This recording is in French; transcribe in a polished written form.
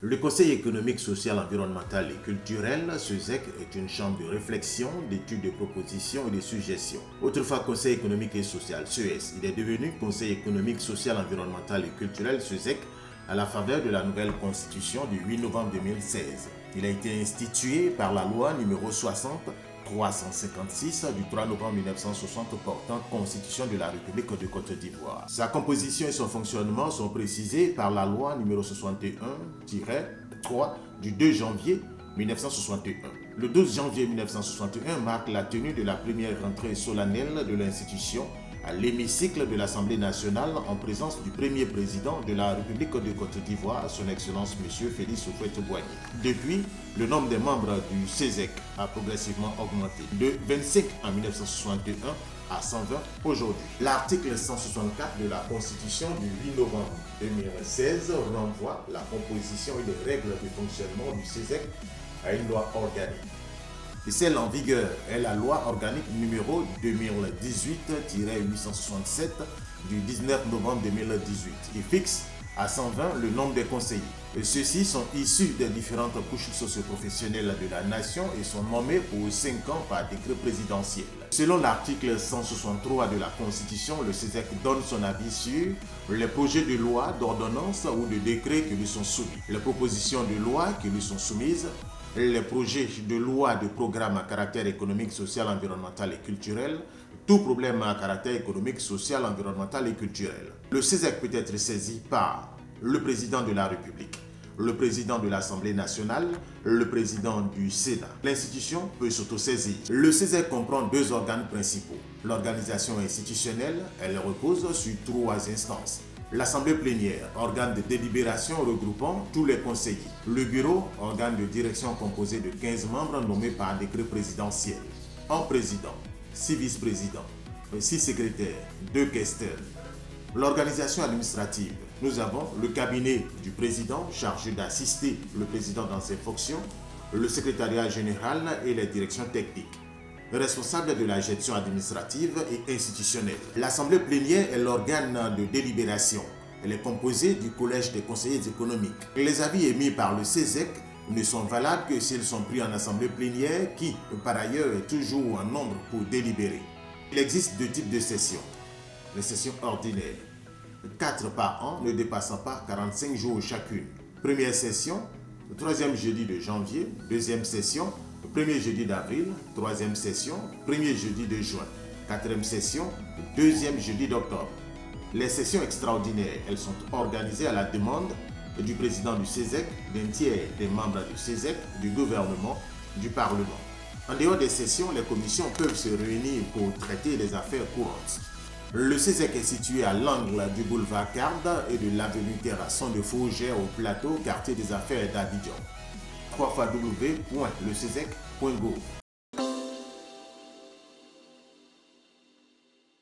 Le Conseil économique, social, environnemental et culturel, CESEC, est une chambre de réflexion, d'études, de propositions et de suggestions. Autrefois Conseil économique et social, CES, il est devenu Conseil économique, social, environnemental et culturel, CESEC, à la faveur de la nouvelle constitution du 8 novembre 2016. Il a été institué par la loi numéro 60-356 du 3 novembre 1960 portant Constitution de la République de Côte d'Ivoire. Sa composition et son fonctionnement sont précisés par la loi numéro 61-3 du 2 janvier 1961. Le 12 janvier 1961 marque la tenue de la première rentrée solennelle de l'institution à l'hémicycle de l'Assemblée nationale en présence du premier président de la République de Côte d'Ivoire, son Excellence M. Félix Houphouët-Boigny. Depuis, le nombre des membres du CESEC a progressivement augmenté, de 25 en 1961 à 120 aujourd'hui. L'article 164 de la Constitution du 8 novembre 2016 renvoie la composition et les règles de fonctionnement du CESEC à une loi organique. Et celle en vigueur est la loi organique numéro 2018-867 du 19 novembre 2018 qui fixe à 120 le nombre des conseillers. Et ceux-ci sont issus des différentes couches socio-professionnelles de la nation et sont nommés pour 5 ans par décret présidentiel. Selon l'article 163 de la Constitution, le CESEC donne son avis sur les projets de loi, d'ordonnance ou de décret qui lui sont soumis, les propositions de loi qui lui sont soumises, les projets de loi de programme à caractère économique, social, environnemental et culturel, tout problème à caractère économique, social, environnemental et culturel. Le CESEC peut être saisi par le président de la République, le président de l'Assemblée nationale, le président du Sénat. L'institution peut s'autosaisir. Le CESEC comprend 2 organes principaux. L'organisation institutionnelle, elle repose sur 3 instances. L'Assemblée plénière, organe de délibération regroupant tous les conseillers. Le bureau, organe de direction composé de 15 membres nommés par décret présidentiel. Un président, 6 vice-présidents, 6 secrétaires, 2 questeurs. L'organisation administrative, nous avons le cabinet du président chargé d'assister le président dans ses fonctions, le secrétariat général et les directions techniques, responsable de la gestion administrative et institutionnelle. L'Assemblée plénière est l'organe de délibération. Elle est composée du collège des conseillers économiques. Les avis émis par le CESEC ne sont valables que s'ils sont pris en Assemblée plénière qui, par ailleurs, est toujours en nombre pour délibérer. Il existe 2 types de sessions. Les sessions ordinaires, 4 par an, ne dépassant pas 45 jours chacune. Première session, le 3e jeudi de janvier. Deuxième session, le 1er jeudi d'avril. Troisième session, 1er jeudi de juin. Quatrième session, le 2e jeudi d'octobre. Les sessions extraordinaires, elles sont organisées à la demande du président du CESEC, d'un tiers des membres du CESEC, du gouvernement, du Parlement. En dehors des sessions, les commissions peuvent se réunir pour traiter des affaires courantes. Le CESEC est situé à l'angle du boulevard Carde et de l'avenue Terrasson de Fougères au plateau, quartier des affaires d'Abidjan. www.lecesec.gouv